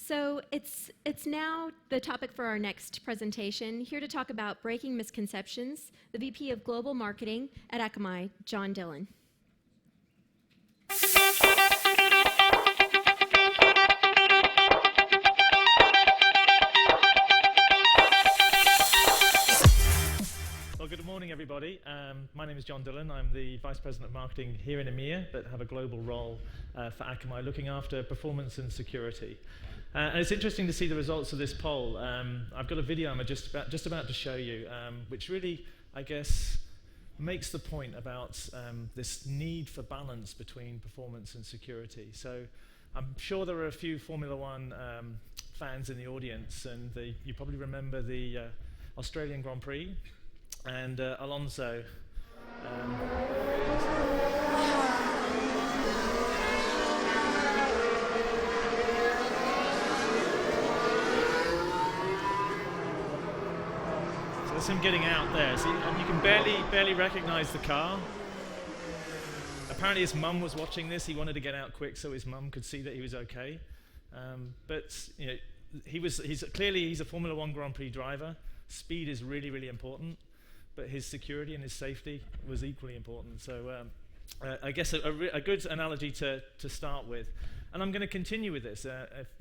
So it's now the topic for our next presentation. Here to talk about breaking misconceptions, the VP of Global Marketing at Akamai, John Dillon. Well, good morning, everybody. My name is John Dillon. I'm the Vice President of Marketing here in EMEA, but have a global role for Akamai, looking after performance and security. And it's interesting to see the results of this poll. I've got a video I'm just about to show you, which really, I guess, makes the point about this need for balance between performance and security. So I'm sure there are a few Formula One fans in the audience, and you probably remember the Australian Grand Prix. And Alonso. So there's him getting out there. See, and you can barely recognize the car. Apparently his mum was watching this. He wanted to get out quick so his mum could see that he was okay. But you know, he's a Formula One Grand Prix driver. Speed is really, really important. But his security and his safety was equally important. So I guess a good analogy to start with. And I'm going to continue with this.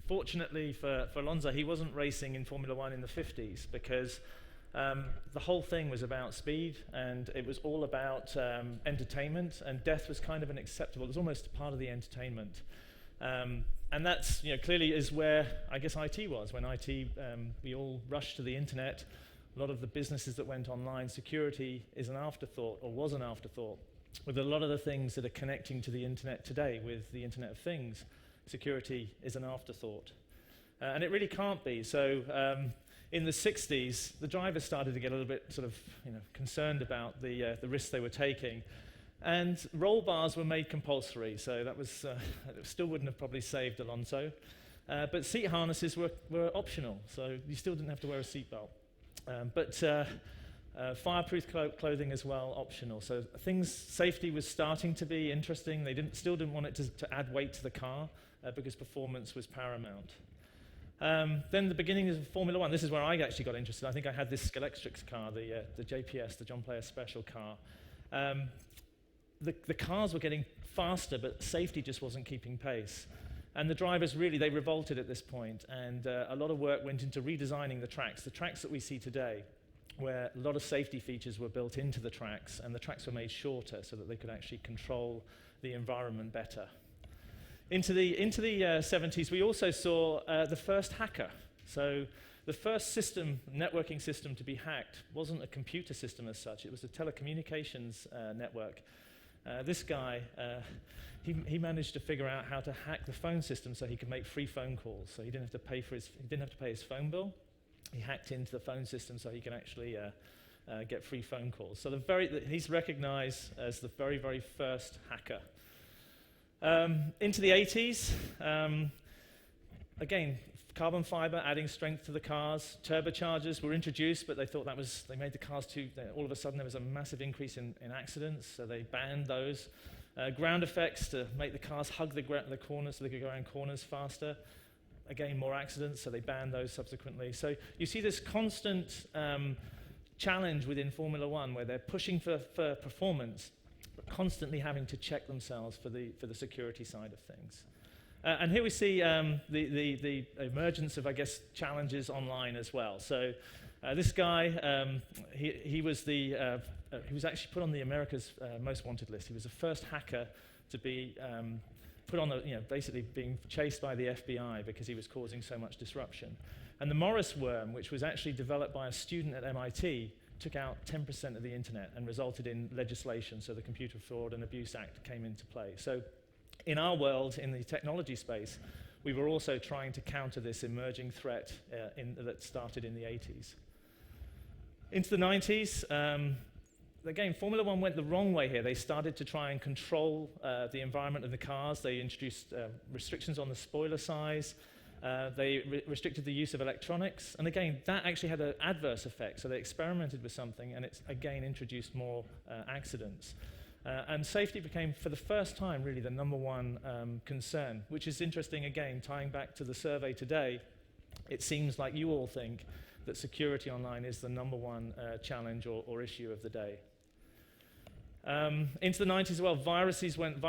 Fortunately for Alonso, he wasn't racing in Formula One in the 50s because the whole thing was about speed and it was all about entertainment, and death was kind of unacceptable. It was almost part of the entertainment. And that's clearly is where I guess IT was. When IT, we all rushed to the internet. A lot of the businesses that went online, security is an afterthought, or was an afterthought. With a lot of the things that are connecting to the internet today, with the Internet of Things, security is an afterthought. And it really can't be. So in the 60s, the drivers started to get a little bit sort of concerned about the risks they were taking. And roll bars were made compulsory, so that was still wouldn't have probably saved Alonso. But seat harnesses were optional, so you still didn't have to wear a seatbelt. But fireproof clothing as well, optional. So safety was starting to be interesting. They still didn't want it to add weight to the car because performance was paramount. Then the beginning of Formula One. This is where I actually got interested. I think I had this Scalability car, the JPS, the John Player Special car. The cars were getting faster, but safety just wasn't keeping pace. And the drivers really, they revolted at this point, and a lot of work went into redesigning the tracks that we see today, where a lot of safety features were built into the tracks, and the tracks were made shorter so that they could actually control the environment better. Into the 70s, we also saw the first hacker. So the first networking system to be hacked wasn't a computer system as such, it was a telecommunications network. This guy, he managed to figure out how to hack the phone system so he could make free phone calls. So he didn't have to pay his phone bill. He hacked into the phone system so he can actually get free phone calls. So he's recognized as the very, very first hacker. Into the 80s, again, carbon fiber adding strength to the cars. Turbochargers were introduced, but they thought they made the cars all of a sudden there was a massive increase in accidents, so they banned those. Ground effects to make the cars hug the corners so they could go around corners faster. Again, more accidents, so they banned those subsequently. So you see this constant challenge within Formula One where they're pushing for performance, but constantly having to check themselves for the security side of things. And here we see the emergence of, I guess, challenges online as well. So this guy, he was actually put on the America's Most Wanted list. He was the first hacker to be put on basically being chased by the FBI because he was causing so much disruption. And the Morris worm, which was actually developed by a student at MIT, took out 10% of the internet and resulted in legislation. So the Computer Fraud and Abuse Act came into play. So in our world, in the technology space, we were also trying to counter this emerging threat that started in the 80s. Into the 90s, again, Formula One went the wrong way here. They started to try and control the environment of the cars. They introduced restrictions on the spoiler size. They restricted the use of electronics. And again, that actually had an adverse effect. So they experimented with something, and it's again introduced more accidents. And safety became, for the first time, really the number one concern, which is interesting, again, tying back to the survey today. It seems like you all think that security online is the number one challenge or issue of the day. Into the 90s as well, viruses went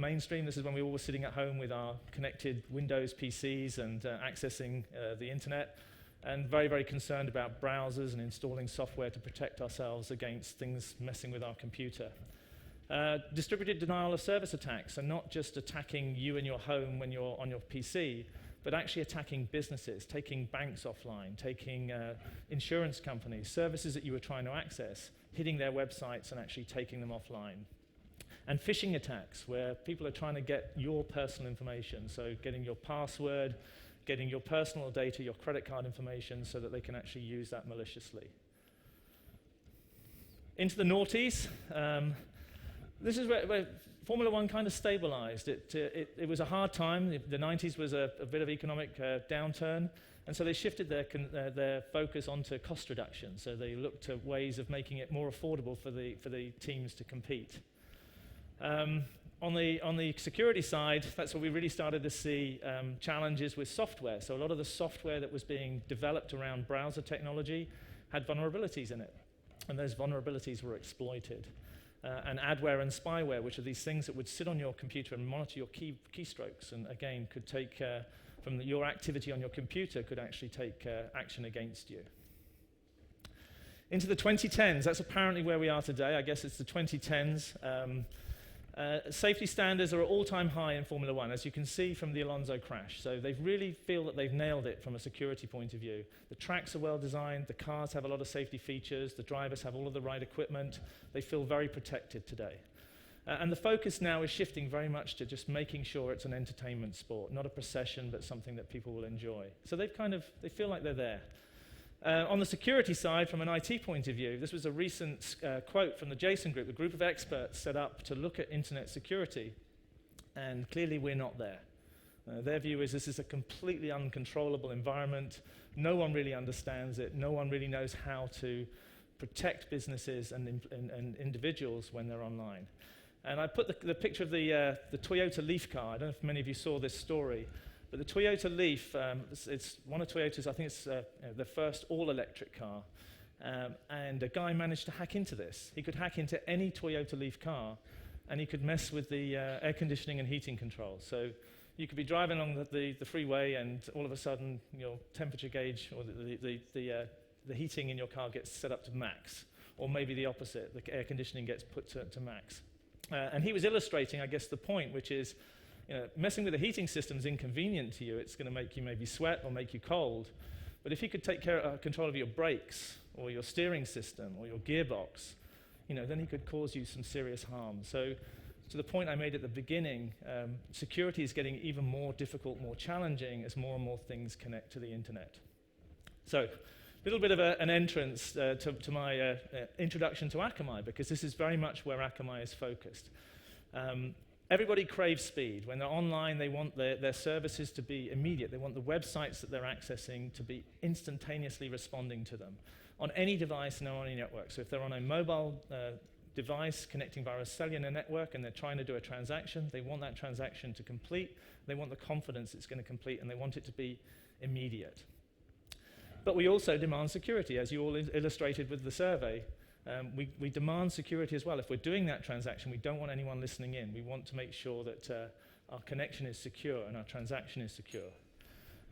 mainstream. This is when we all were sitting at home with our connected Windows PCs and accessing the internet, and very, very concerned about browsers and installing software to protect ourselves against things messing with our computer. Distributed denial of service attacks are not just attacking you in your home when you're on your PC, but actually attacking businesses, taking banks offline, taking insurance companies, services that you were trying to access, hitting their websites and actually taking them offline. And phishing attacks, where people are trying to get your personal information, so getting your password, getting your personal data, your credit card information, so that they can actually use that maliciously. Into the noughties, this is where Formula One kind of stabilized. It was a hard time. The 90s was a bit of economic downturn, and so they shifted their focus onto cost reduction. So they looked at ways of making it more affordable for the teams to compete. On the security side, that's where we really started to see challenges with software. So a lot of the software that was being developed around browser technology had vulnerabilities in it, and those vulnerabilities were exploited. And adware and spyware, which are these things that would sit on your computer and monitor your keystrokes, and again could take from your activity on your computer, could actually take action against you. Into the 2010s, that's apparently where we are today. I guess it's the 2010s. Safety standards are at all-time high in Formula One, as you can see from the Alonso crash. So they really feel that they've nailed it from a security point of view. The tracks are well designed, the cars have a lot of safety features, the drivers have all of the right equipment. They feel very protected today. And the focus now is shifting very much to just making sure it's an entertainment sport, not a procession, but something that people will enjoy. So they feel like they're there. On the security side, from an IT point of view, this was a recent quote from the Jason Group, the group of experts set up to look at internet security, and clearly we're not there. Their view is this is a completely uncontrollable environment. No one really understands it. No one really knows how to protect businesses and individuals when they're online. And I put the picture of the Toyota Leaf car. I don't know if many of you saw this story. But the Toyota Leaf, it's one of Toyota's, I think it's the first all-electric car. And a guy managed to hack into this. He could hack into any Toyota Leaf car, and he could mess with the air conditioning and heating controls. So you could be driving along the freeway, and all of a sudden your temperature gauge or the heating in your car gets set up to max. Or maybe the opposite, the air conditioning gets put to max. And he was illustrating, I guess, the point, which is, messing with the heating system is inconvenient to you. It's going to make you maybe sweat or make you cold. But if you could take control of your brakes or your steering system or your gearbox, then he could cause you some serious harm. So to the point I made at the beginning, security is getting even more difficult, more challenging as more and more things connect to the internet. So a little bit of an entrance to my introduction to Akamai, because this is very much where Akamai is focused. Everybody craves speed. When they're online, they want their services to be immediate. They want the websites that they're accessing to be instantaneously responding to them on any device and on any network. So if they're on a mobile device connecting via a cellular network and they're trying to do a transaction, they want that transaction to complete. They want the confidence it's going to complete, and they want it to be immediate. But we also demand security, as you all illustrated with the survey. We demand security as well. If we're doing that transaction, we don't want anyone listening in. We want to make sure that our connection is secure and our transaction is secure.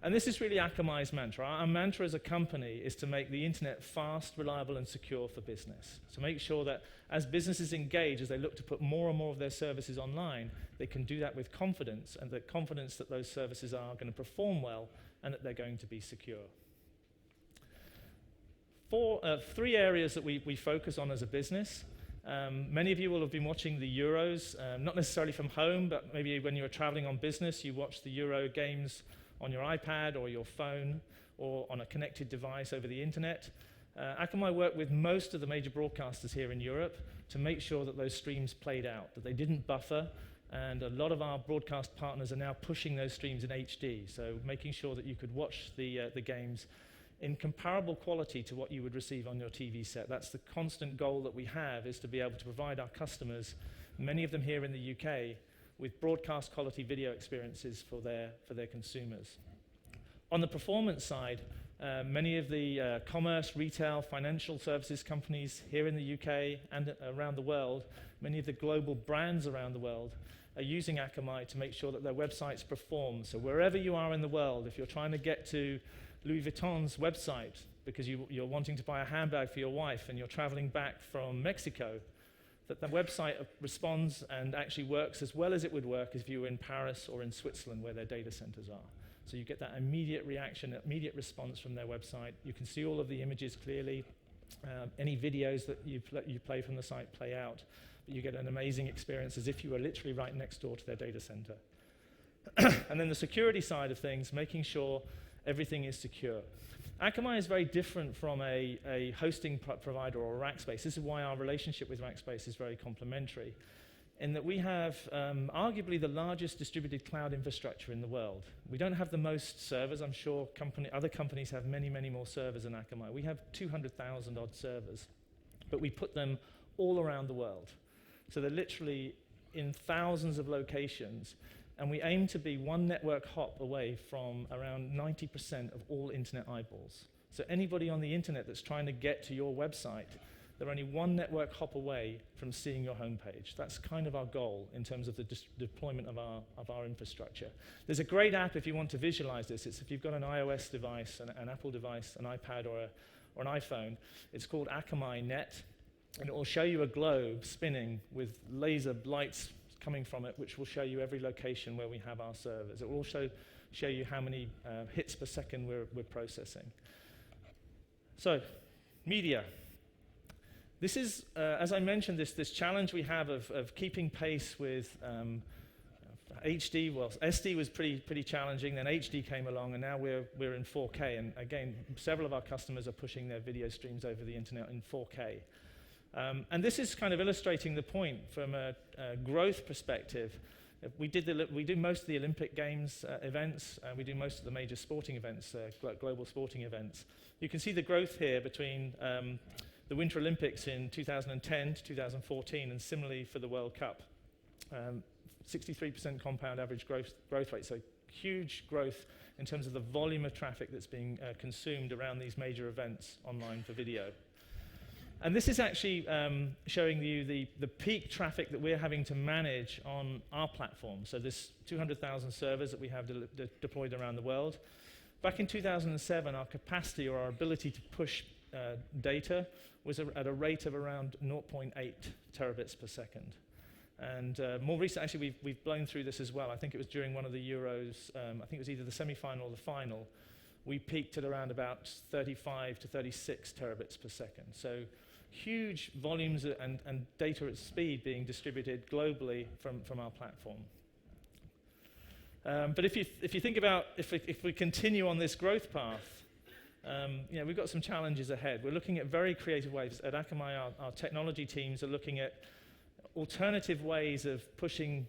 And this is really Akamai's mantra. Our mantra as a company is to make the internet fast, reliable, and secure for business. To make sure that as businesses engage, as they look to put more and more of their services online, they can do that with confidence, and the confidence that those services are going to perform well and that they're going to be secure. Three areas that we focus on as a business. Many of you will have been watching the Euros, not necessarily from home, but maybe when you were traveling on business, you watched the Euro games on your iPad or your phone or on a connected device over the internet. Akamai worked with most of the major broadcasters here in Europe to make sure that those streams played out, that they didn't buffer, and a lot of our broadcast partners are now pushing those streams in HD, so making sure that you could watch the games in comparable quality to what you would receive on your TV set. That's the constant goal that we have, is to be able to provide our customers many of them here in the UK, with broadcast quality video experiences for their consumers. On the performance side, many of the commerce, retail, financial services companies here in the UK and around the world, many of the global brands around the world are using Akamai to make sure that their websites perform. So wherever you are in the world, if you're trying to get to Louis Vuitton's website because you're wanting to buy a handbag for your wife and you're traveling back from Mexico, that the website responds and actually works as well as it would work if you were in Paris or in Switzerland where their data centers are. So you get that immediate reaction, immediate response from their website. You can see all of the images clearly. Any videos that you play from the site play out. But you get an amazing experience as if you were literally right next door to their data center. And then the security side of things, making sure everything is secure. Akamai is very different from a hosting provider or Rackspace. This is why our relationship with Rackspace is very complementary, in that we have arguably the largest distributed cloud infrastructure in the world. We don't have the most servers. I'm sure other companies have many, many more servers than Akamai. We have 200,000 odd servers, but we put them all around the world. So they're literally in thousands of locations, and we aim to be one network hop away from around 90% of all internet eyeballs. So anybody on the internet that's trying to get to your website, they're only one network hop away from seeing your homepage. That's kind of our goal in terms of the deployment of our infrastructure. There's a great app if you want to visualize this. It's if you've got an iOS device, an Apple device, an iPad, or an iPhone. It's called Akamai Net, and it will show you a globe spinning with laser lights coming from it, which will show you every location where we have our servers. It will also show you how many hits per second we're processing. So, media. This is, as I mentioned, this challenge we have of keeping pace with HD. Well, SD was pretty challenging, then HD came along, and now we're in 4K. And again, several of our customers are pushing their video streams over the internet in 4K. And this is kind of illustrating the point from a growth perspective. We do most of the Olympic Games events. We do most of the major sporting events, global sporting events. You can see the growth here between the Winter Olympics in 2010 to 2014, and similarly for the World Cup. 63% compound average growth rate, so huge growth in terms of the volume of traffic that's being consumed around these major events online for video. And this is actually showing you the peak traffic that we're having to manage on our platform. So this 200,000 servers that we have deployed around the world. Back in 2007, our capacity or our ability to push data was at a rate of around 0.8 terabits per second. And more recently, actually, we've blown through this as well. I think it was during one of the Euros. I think it was either the semi-final or the final. We peaked at around about 35 to 36 terabits per second. So huge volumes and data at speed being distributed globally from our platform. But if you think about if we continue on this growth path, we've got some challenges ahead. We're looking at very creative ways. At Akamai, our technology teams are looking at alternative ways of pushing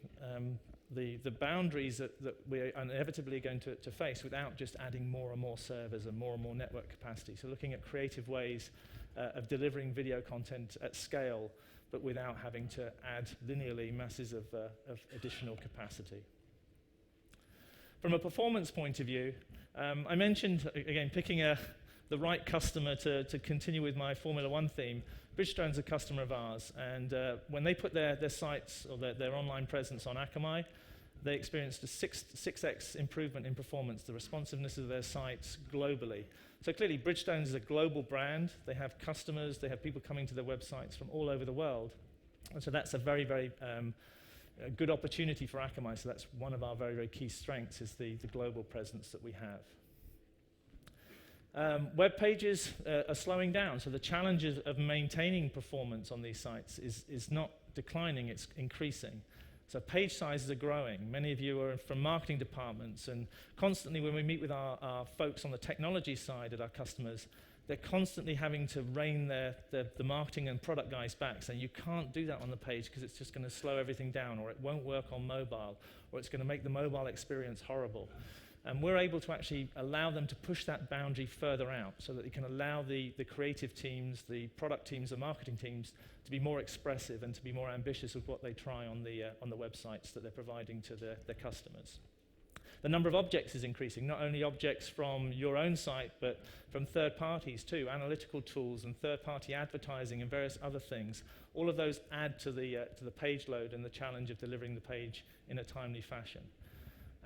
the boundaries that we're inevitably going to face without just adding more and more servers and more network capacity. So looking at creative ways of delivering video content at scale, but without having to add linearly masses of additional capacity. From a performance point of view, I mentioned, again, picking the right customer to continue with my Formula One theme. Bridgestone's a customer of ours, and when they put their sites or their online presence on Akamai, they experienced a 6x improvement in performance, the responsiveness of their sites globally. So clearly, Bridgestone is a global brand. They have customers, they have people coming to their websites from all over the world. And so that's a very, very good opportunity for Akamai. So that's one of our very, very key strengths, is the global presence that we have. Web pages are slowing down, so the challenges of maintaining performance on these sites is not declining, it's increasing. So page sizes are growing. Many of you are from marketing departments, and constantly when we meet with our folks on the technology side at our customers, they're constantly having to rein the marketing and product guys back, saying you can't do that on the page because it's just going to slow everything down, or it won't work on mobile, or it's going to make the mobile experience horrible. And we're able to actually allow them to push that boundary further out so that they can allow the creative teams, the product teams, the marketing teams to be more expressive and to be more ambitious with what they try on the websites that they're providing to their customers. The number of objects is increasing, not only objects from your own site, but from third parties too, analytical tools and third-party advertising and various other things. All of those add to the page load and the challenge of delivering the page in a timely fashion.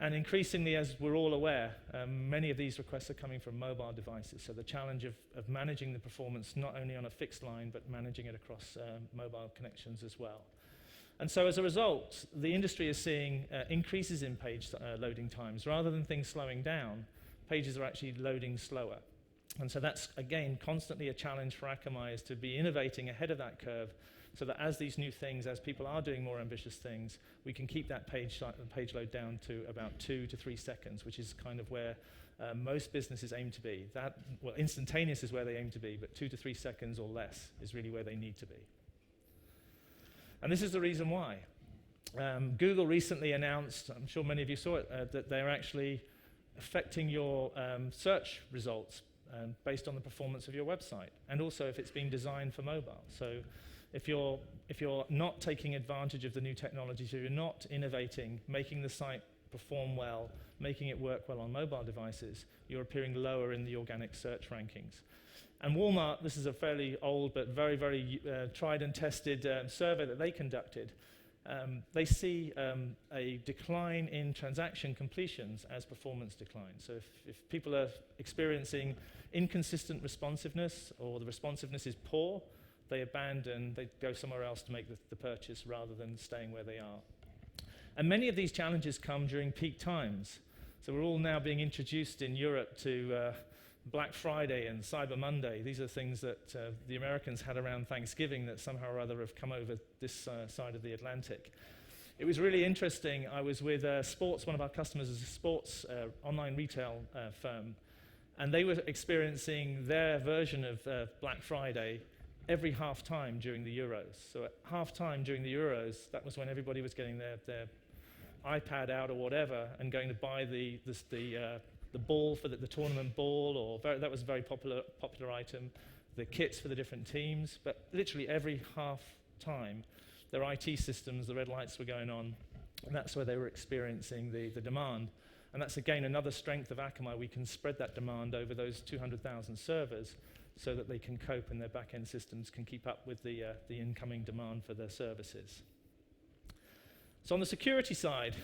And increasingly, as we're all aware, many of these requests are coming from mobile devices, so the challenge of managing the performance not only on a fixed line, but managing it across mobile connections as well. And so as a result, the industry is seeing increases in page loading times. Rather than things slowing down, pages are actually loading slower. And so that's, again, constantly a challenge for Akamai, is to be innovating ahead of that curve so that as these new things, as people are doing more ambitious things, we can keep that page load down to about 2 to 3 seconds, which is kind of where most businesses aim to be. Well, instantaneous is where they aim to be, but 2 to 3 seconds or less is really where they need to be. And this is the reason why. Google recently announced, I'm sure many of you saw it, that they're actually affecting your search results based on the performance of your website, and also if it's being designed for mobile. So if you're not taking advantage of the new technology, so you're not innovating, making the site perform well, making it work well on mobile devices, you're appearing lower in the organic search rankings. And Walmart, this is a fairly old but very, very tried and tested survey that they conducted. They see a decline in transaction completions as performance declines. So if people are experiencing inconsistent responsiveness, or the responsiveness is poor, they abandon, they go somewhere else to make the purchase rather than staying where they are. And many of these challenges come during peak times. So we're all now being introduced in Europe to Black Friday and Cyber Monday. These are things that the Americans had around Thanksgiving that somehow or other have come over this side of the Atlantic. It was really interesting. I was with Sports, one of our customers is a sports online retail firm, and they were experiencing their version of Black Friday every half time during the Euros. So at half time during the Euros, that was when everybody was getting their iPad out or whatever and going to buy the ball for the tournament ball, or that was a very popular item, the kits for the different teams. But literally every half time, their IT systems, the red lights were going on, and that's where they were experiencing the demand. And that's, again, another strength of Akamai. We can spread that demand over those 200,000 servers so that they can cope and their back-end systems can keep up with the incoming demand for their services. So on the security side,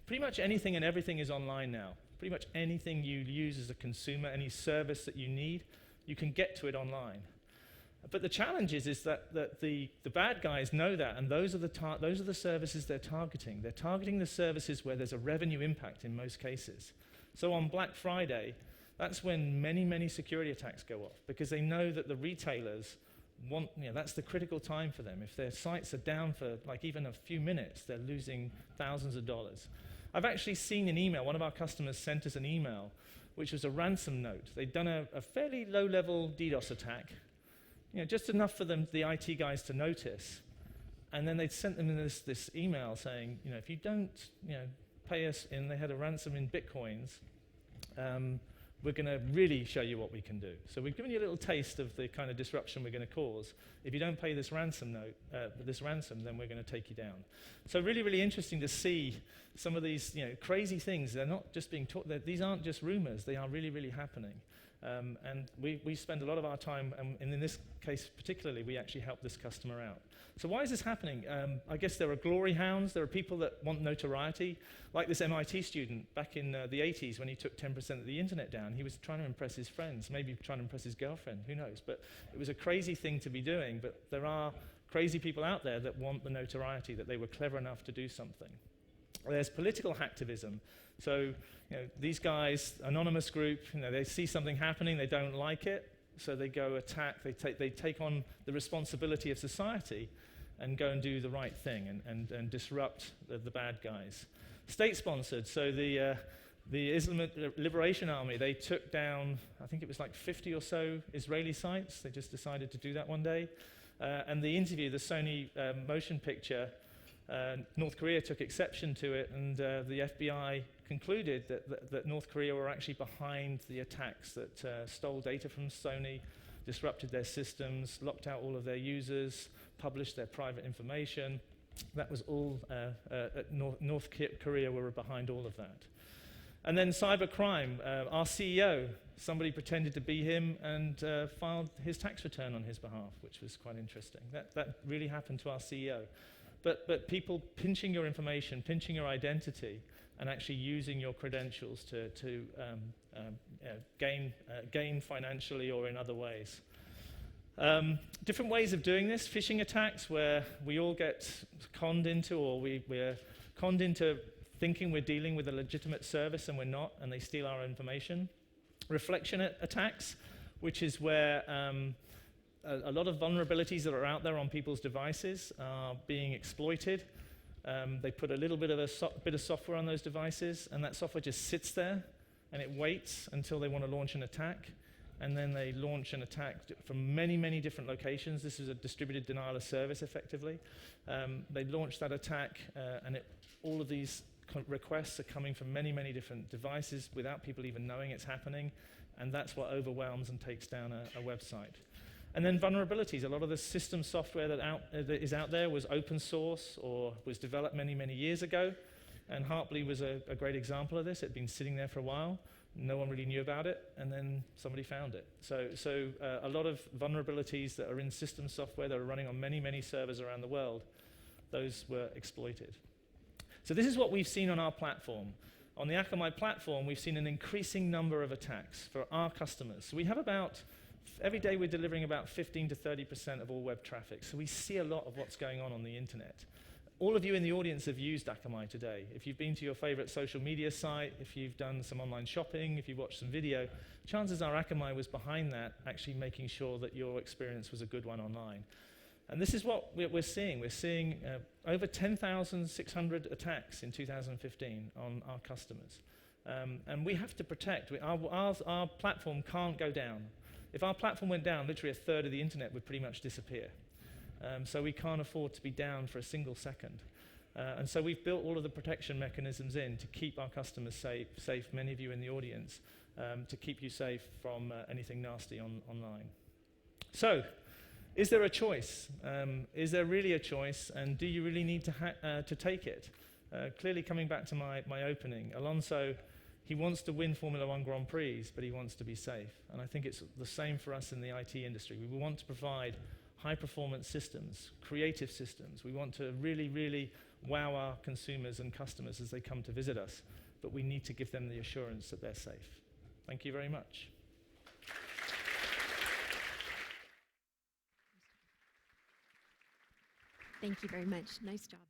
pretty much anything and everything is online now. Pretty much anything you use as a consumer, any service that you need, you can get to it online. But the challenge is that the bad guys know that, and those are the services they're targeting. They're targeting the services where there's a revenue impact in most cases. So on Black Friday, that's when many, many security attacks go off, because they know that the retailers want, that's the critical time for them. If their sites are down for like even a few minutes, they're losing thousands of dollars. I've actually seen an email, one of our customers sent us an email, which was a ransom note. They'd done a fairly low-level DDoS attack, just enough for them, the IT guys, to notice. And then they'd sent them this email saying, if you don't, pay us in, they had a ransom in Bitcoins, we're going to really show you what we can do. So we've given you a little taste of the kind of disruption we're going to cause. If you don't pay this ransom, then we're going to take you down. So really, really interesting to see some of these crazy things. They're not just being taught. These aren't just rumors. They are really, really happening. And we spend a lot of our time, and in this case particularly, we actually help this customer out. So why is this happening? I guess there are glory hounds. There are people that want notoriety, like this MIT student back in the 80s when he took 10% of the internet down. He was trying to impress his friends, maybe trying to impress his girlfriend, who knows. But it was a crazy thing to be doing. But there are crazy people out there that want the notoriety, that they were clever enough to do something. There's political hacktivism. So these guys, anonymous group, they see something happening, they don't like it, so they go attack, they take on the responsibility of society and go and do the right thing and disrupt the bad guys. State-sponsored, so the Islamic Liberation Army, they took down, I think it was like 50 or so Israeli sites. They just decided to do that one day. And the interview, the Sony motion picture, North Korea took exception to it, and the FBI concluded that North Korea were actually behind the attacks that stole data from Sony, disrupted their systems, locked out all of their users, published their private information. That was all, North Korea were behind all of that. And then cybercrime, our CEO, somebody pretended to be him and filed his tax return on his behalf, which was quite interesting. That really happened to our CEO. But people pinching your information, pinching your identity, and actually using your credentials to gain financially or in other ways. Different ways of doing this: phishing attacks, where we all get conned into, or we're conned into thinking we're dealing with a legitimate service and we're not, and they steal our information. Reflection attacks, which is where a lot of vulnerabilities that are out there on people's devices are being exploited. They put a little bit of software on those devices, and that software just sits there, and it waits until they want to launch an attack, and then they launch an attack from many, many different locations. This is a distributed denial of service, effectively. They launch that attack, and all of these requests are coming from many, many different devices without people even knowing it's happening, and that's what overwhelms and takes down a website. And then vulnerabilities. A lot of the system software that is out there was open source or was developed many, many years ago. And Hartley was a great example of this. It had been sitting there for a while. No one really knew about it, and then somebody found it. So a lot of vulnerabilities that are in system software that are running on many, many servers around the world, those were exploited. So this is what we've seen on our platform. On the Akamai platform, we've seen an increasing number of attacks for our customers. So we have every day we're delivering about 15 to 30% of all web traffic. So we see a lot of what's going on the internet. All of you in the audience have used Akamai today. If you've been to your favorite social media site, if you've done some online shopping, if you've watched some video, chances are Akamai was behind that, actually making sure that your experience was a good one online. And this is what we're seeing. We're seeing over 10,600 attacks in 2015 on our customers. And we have to protect. Our platform can't go down. If our platform went down, literally a third of the internet would pretty much disappear. So we can't afford to be down for a single second. And so we've built all of the protection mechanisms in to keep our customers safe, many of you in the audience, to keep you safe from anything nasty online. So, is there a choice? Is there really a choice, and do you really need to take it? Clearly, coming back to my opening, Alonso, he wants to win Formula One Grand Prix, but he wants to be safe. And I think it's the same for us in the IT industry. We want to provide high-performance systems, creative systems. We want to really, really wow our consumers and customers as they come to visit us, but we need to give them the assurance that they're safe. Thank you very much. Thank you very much. Nice job.